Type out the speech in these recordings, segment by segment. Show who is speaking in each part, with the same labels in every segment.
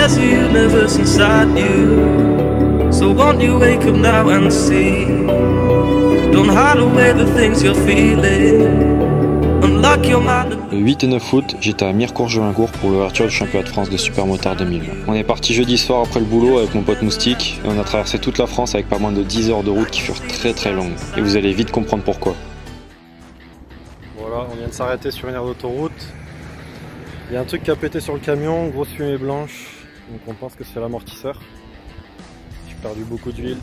Speaker 1: there's a universe inside you. So won't you wake up now and see? Don't hide away the things you're feeling. Unlock your mind.
Speaker 2: Le 8 et 9 août, j'étais à Mirecourt-Julincourt pour l'ouverture du championnat de France de supermotard 2020. On est parti jeudi soir après le boulot avec mon pote Moustique et on a traversé toute la France avec pas moins de 10 heures de route qui furent très longues. Et vous allez vite comprendre pourquoi.
Speaker 3: Voilà, on vient de s'arrêter sur une aire d'autoroute. Il y a un truc qui a pété sur le camion, grosse fumée blanche. Donc on pense que c'est l'amortisseur. J'ai perdu beaucoup d'huile.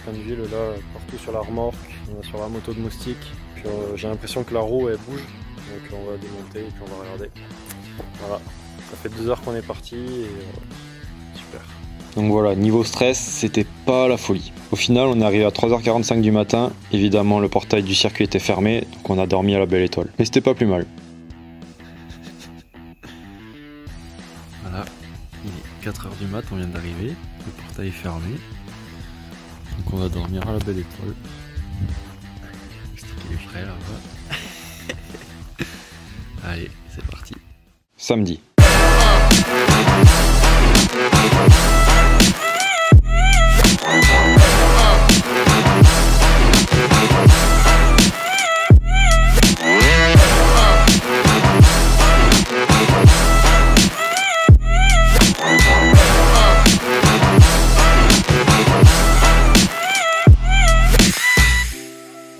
Speaker 3: Plein d'huile là, partout sur la remorque, on a sur la moto de Moustique. Puis j'ai l'impression que la roue elle bouge. Donc on va démonter et puis on va regarder. Voilà, ça fait 2 heures qu'on est parti et super.
Speaker 2: Donc voilà, niveau stress, c'était pas la folie. Au final, on est arrivé à 3h45 du matin. Évidemment, le portail du circuit était fermé, donc on a dormi à la belle étoile. Mais c'était pas plus mal. Voilà, il est 4h du mat, on vient d'arriver. Le portail est fermé. Donc on va dormir à la belle étoile. Il est frais là-bas. Allez, c'est parti. Samedi.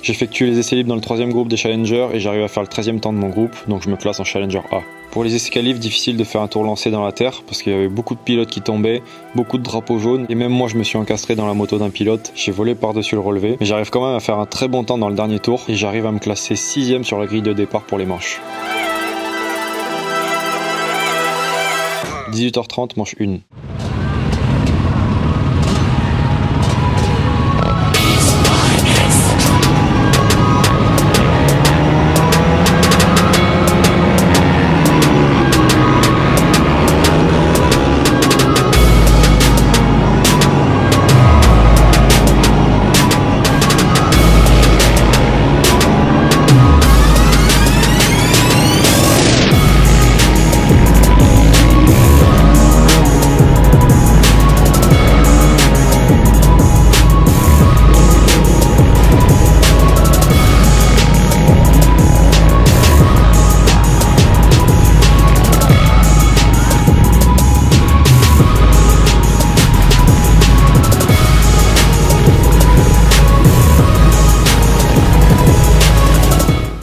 Speaker 2: J'effectue les essais libres dans le 3e groupe des Challengers et j'arrive à faire le 13e temps de mon groupe, donc je me classe en Challenger A. Pour les essais qualifs, difficile de faire un tour lancé dans la terre parce qu'il y avait beaucoup de pilotes qui tombaient, beaucoup de drapeaux jaunes et même moi je me suis encastré dans la moto d'un pilote, j'ai volé par-dessus le relevé, mais j'arrive quand même à faire un très bon temps dans le dernier tour et j'arrive à me classer 6e sur la grille de départ pour les manches. 18h30, manche 1.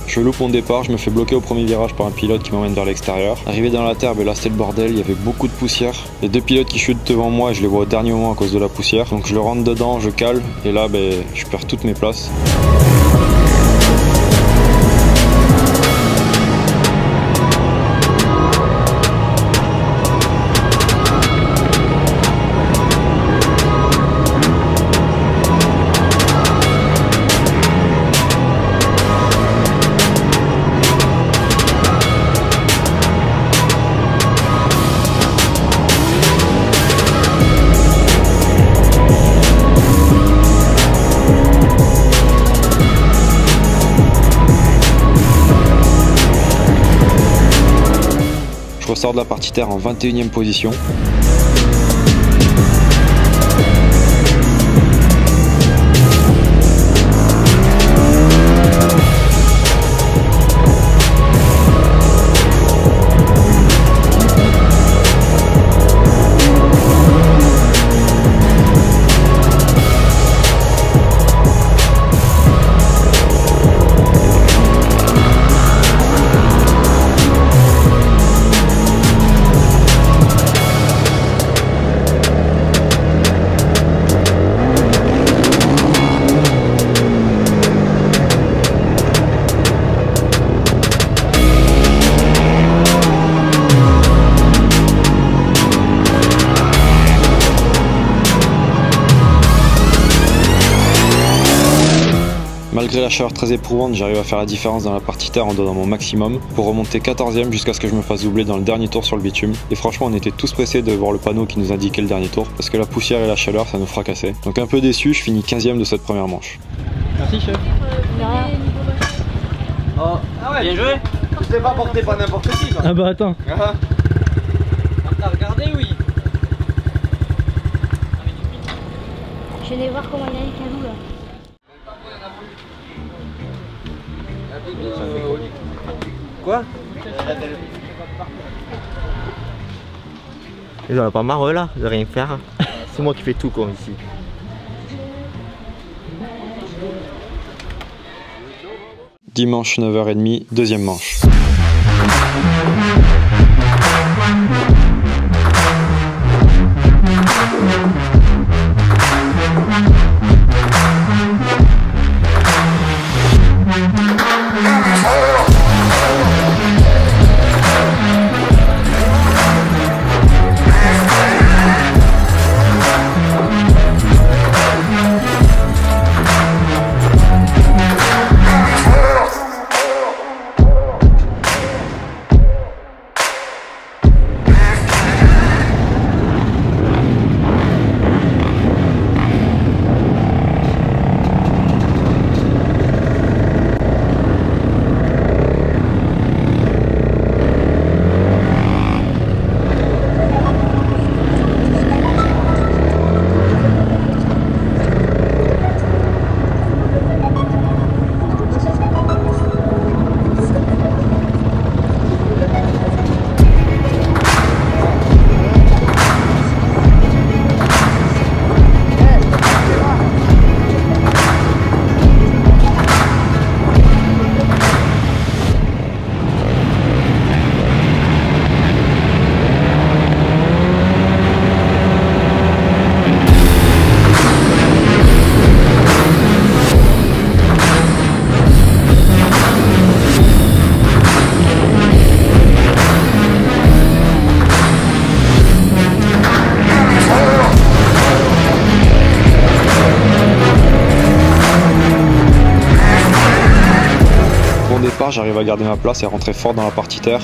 Speaker 2: Je loupe mon départ, je me fais bloquer au premier virage par un pilote qui m'emmène vers l'extérieur. Arrivé dans la terre, là c'était le bordel, il y avait beaucoup de poussière. Les 2 pilotes qui chutent devant moi, je les vois au dernier moment à cause de la poussière. Donc je le rentre dedans, je cale et là je perds toutes mes places. Je ressors de la partie terre en 21e position. Malgré la chaleur très éprouvante, j'arrive à faire la différence dans la partie terre en donnant mon maximum pour remonter 14e jusqu'à ce que je me fasse doubler dans le dernier tour sur le bitume. Et franchement, on était tous pressés de voir le panneau qui nous indiquait le dernier tour parce que la poussière et la chaleur, ça nous fracassait. Donc un peu déçu, je finis 15e de cette première manche.
Speaker 3: Merci chef.
Speaker 4: Oh, ah ouais, bien joué. Je sais pas porter pas n'importe qui.
Speaker 3: Ah bah attends.
Speaker 4: T'as regardé, oui. Venez voir comment il a les calous là.
Speaker 5: Quoi? Ils en ont pas marre là de rien faire. C'est moi qui fais tout comme ici.
Speaker 2: Dimanche 9h30, deuxième manche. J'arrive à garder ma place et à rentrer fort dans la partie terre.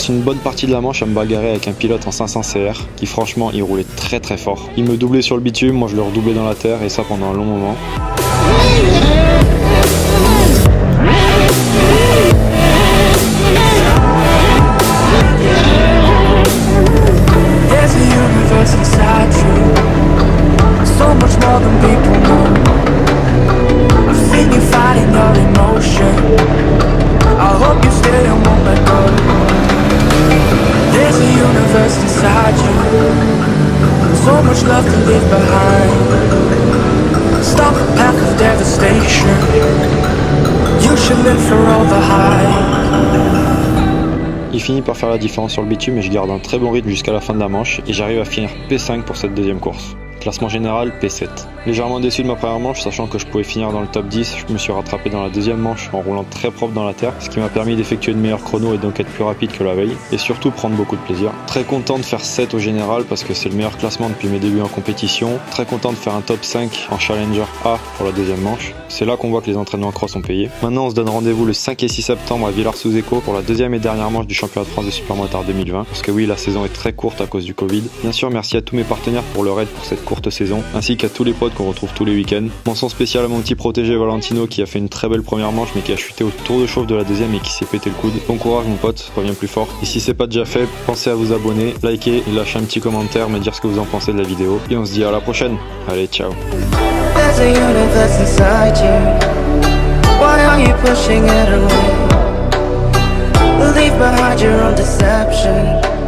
Speaker 2: Une bonne partie de la manche à me bagarrer avec un pilote en 500 CR qui franchement il roulait très fort. Il me doublait sur le bitume, moi je le redoublais dans la terre et ça pendant un long moment.
Speaker 1: So much love to leave behind. Stop the path of devastation. You should live for all the high.
Speaker 2: Il finit par faire la différence sur le bitume et je garde un très bon rythme jusqu'à la fin de la manche et j'arrive à finir P5 pour cette deuxième course. Classement général P7. Légèrement déçu de ma première manche, sachant que je pouvais finir dans le top 10, je me suis rattrapé dans la deuxième manche en roulant très propre dans la terre, ce qui m'a permis d'effectuer de meilleurs chronos et donc être plus rapide que la veille, et surtout prendre beaucoup de plaisir. Très content de faire 7 au général parce que c'est le meilleur classement depuis mes débuts en compétition. Très content de faire un top 5 en Challenger A pour la deuxième manche. C'est là qu'on voit que les entraînements cross ont payé. Maintenant on se donne rendez-vous le 5 et 6 septembre à Villars-sous-Écot pour la deuxième et dernière manche du championnat de France de Supermotard 2020, parce que oui, la saison est très courte à cause du Covid. Bien sûr, merci à tous mes partenaires pour leur aide pour cette courte saison, ainsi qu'à tous les potes qu'on retrouve tous les week-ends. Mention spéciale à mon petit protégé Valentino qui a fait une très belle première manche mais qui a chuté au tour de chauffe de la deuxième et qui s'est pété le coude. Bon courage mon pote, reviens plus fort. Et si c'est pas déjà fait, pensez à vous abonner, liker et lâcher un petit commentaire, me dire ce que vous en pensez de la vidéo. Et on se dit à la prochaine. Allez, ciao.
Speaker 1: Leave behind your own deception.